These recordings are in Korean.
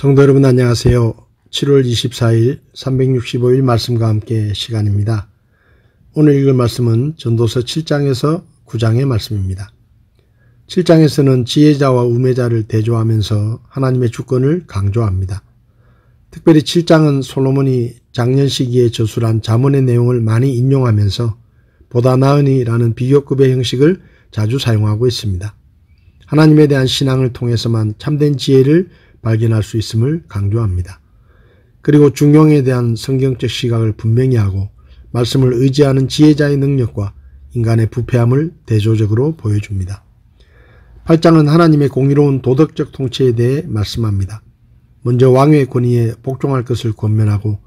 성도 여러분 안녕하세요. 7월 24일 365일 말씀과 함께 시간입니다. 오늘 읽을 말씀은 전도서 7장에서 9장의 말씀입니다. 7장에서는 지혜자와 우매자를 대조하면서 하나님의 주권을 강조합니다. 특별히 7장은 솔로몬이 장년 시기에 저술한 잠언의 내용을 많이 인용하면서 보다 나으니라는 비교급의 형식을 자주 사용하고 있습니다. 하나님에 대한 신앙을 통해서만 참된 지혜를 발견할 수 있음을 강조합니다. 그리고 중용에 대한 성경적 시각을 분명히 하고 말씀을 의지하는 지혜자의 능력과 인간의 부패함을 대조적으로 보여줍니다. 8장은 하나님의 공의로운 도덕적 통치에 대해 말씀합니다. 먼저 왕의 권위에 복종할 것을 권면하고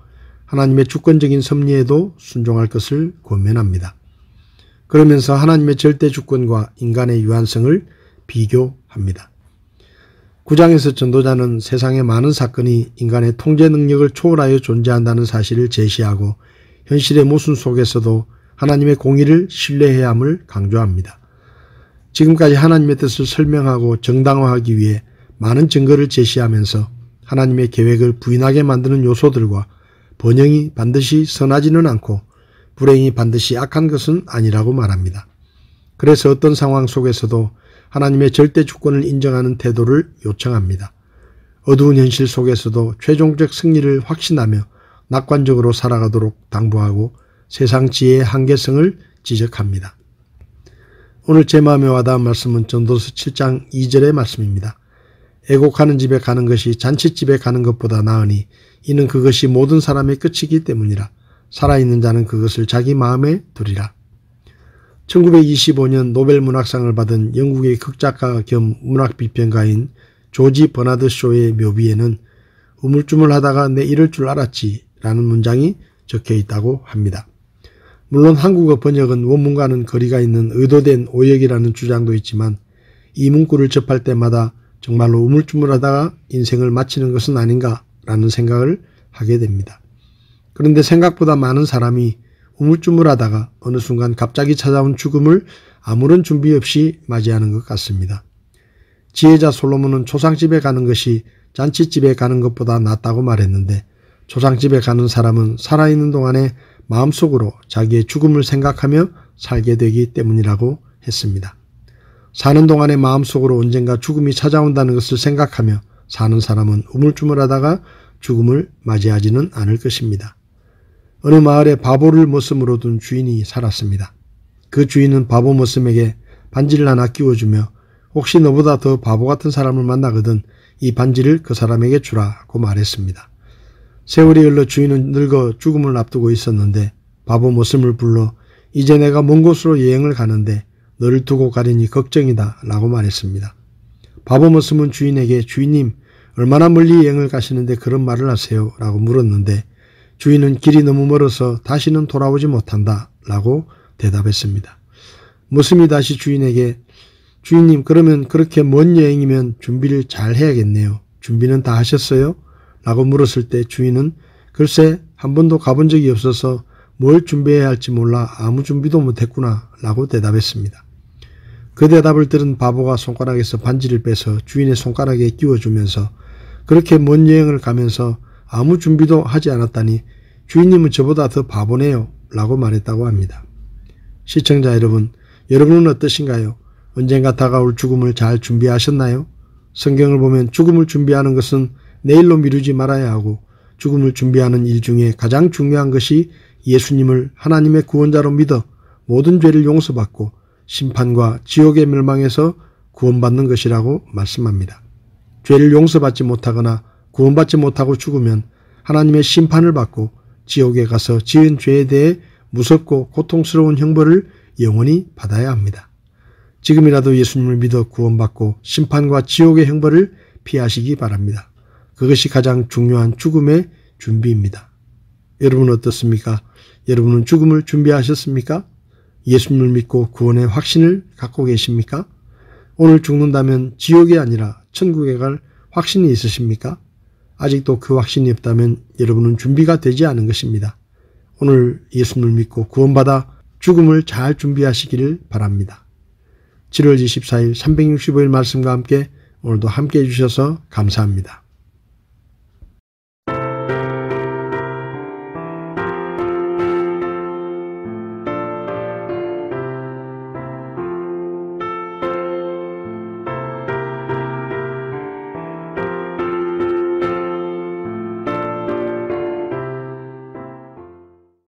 하나님의 주권적인 섭리에도 순종할 것을 권면합니다. 그러면서 하나님의 절대 주권과 인간의 유한성을 비교합니다. 9장에서 전도자는 세상의 많은 사건이 인간의 통제 능력을 초월하여 존재한다는 사실을 제시하고 현실의 모순 속에서도 하나님의 공의를 신뢰해야 함을 강조합니다. 지금까지 하나님의 뜻을 설명하고 정당화하기 위해 많은 증거를 제시하면서 하나님의 계획을 부인하게 만드는 요소들과 번영이 반드시 선하지는 않고 불행이 반드시 악한 것은 아니라고 말합니다. 그래서 어떤 상황 속에서도 하나님의 절대 주권을 인정하는 태도를 요청합니다. 어두운 현실 속에서도 최종적 승리를 확신하며 낙관적으로 살아가도록 당부하고 세상 지혜의 한계성을 지적합니다. 오늘 제 마음에 와닿은 말씀은 전도서 7장 2절의 말씀입니다. 애곡하는 집에 가는 것이 잔칫집에 가는 것보다 나으니 이는 그것이 모든 사람의 끝이기 때문이라. 살아있는 자는 그것을 자기 마음에 두리라. 1925년 노벨 문학상을 받은 영국의 극작가 겸 문학비평가인 조지 버나드 쇼의 묘비에는 우물쭈물하다가 내 이럴 줄 알았지 라는 문장이 적혀 있다고 합니다. 물론 한국어 번역은 원문과는 거리가 있는 의도된 오역이라는 주장도 있지만 이 문구를 접할 때마다 정말로 우물쭈물하다가 인생을 마치는 것은 아닌가 라는 생각을 하게 됩니다. 그런데 생각보다 많은 사람이 우물쭈물하다가 어느 순간 갑자기 찾아온 죽음을 아무런 준비 없이 맞이하는 것 같습니다. 지혜자 솔로몬은 초상집에 가는 것이 잔치집에 가는 것보다 낫다고 말했는데 초상집에 가는 사람은 살아있는 동안에 마음속으로 자기의 죽음을 생각하며 살게 되기 때문이라고 했습니다. 사는 동안에 마음속으로 언젠가 죽음이 찾아온다는 것을 생각하며 사는 사람은 우물쭈물하다가 죽음을 맞이하지는 않을 것입니다. 어느 마을에 바보를 머슴으로 둔 주인이 살았습니다. 그 주인은 바보 머슴에게 반지를 하나 끼워주며 혹시 너보다 더 바보 같은 사람을 만나거든 이 반지를 그 사람에게 주라고 말했습니다. 세월이 흘러 주인은 늙어 죽음을 앞두고 있었는데 바보 머슴을 불러 이제 내가 먼 곳으로 여행을 가는데 너를 두고 가려니 걱정이다 라고 말했습니다. 바보 머슴은 주인에게 주인님 얼마나 멀리 여행을 가시는데 그런 말을 하세요 라고 물었는데 주인은 길이 너무 멀어서 다시는 돌아오지 못한다 라고 대답했습니다. 머슴이 다시 주인에게 주인님 그러면 그렇게 먼 여행이면 준비를 잘 해야겠네요. 준비는 다 하셨어요? 라고 물었을 때 주인은 글쎄 한 번도 가본 적이 없어서 뭘 준비해야 할지 몰라 아무 준비도 못했구나 라고 대답했습니다. 그 대답을 들은 바보가 손가락에서 반지를 빼서 주인의 손가락에 끼워주면서 그렇게 먼 여행을 가면서 아무 준비도 하지 않았다니 주인님은 저보다 더 바보네요 라고 말했다고 합니다. 시청자 여러분, 여러분은 어떠신가요? 언젠가 다가올 죽음을 잘 준비하셨나요? 성경을 보면 죽음을 준비하는 것은 내일로 미루지 말아야 하고 죽음을 준비하는 일 중에 가장 중요한 것이 예수님을 하나님의 구원자로 믿어 모든 죄를 용서받고 심판과 지옥의 멸망에서 구원받는 것이라고 말씀합니다. 죄를 용서받지 못하거나 구원받지 못하고 죽으면 하나님의 심판을 받고 지옥에 가서 지은 죄에 대해 무섭고 고통스러운 형벌을 영원히 받아야 합니다. 지금이라도 예수님을 믿어 구원받고 심판과 지옥의 형벌을 피하시기 바랍니다. 그것이 가장 중요한 죽음의 준비입니다. 여러분은 어떻습니까? 여러분은 죽음을 준비하셨습니까? 예수님을 믿고 구원의 확신을 갖고 계십니까? 오늘 죽는다면 지옥이 아니라 천국에 갈 확신이 있으십니까? 아직도 그 확신이 없다면 여러분은 준비가 되지 않은 것입니다. 오늘 예수님을 믿고 구원받아 죽음을 잘 준비하시기를 바랍니다. 7월 24일 365일 말씀과 함께 오늘도 함께 해주셔서 감사합니다.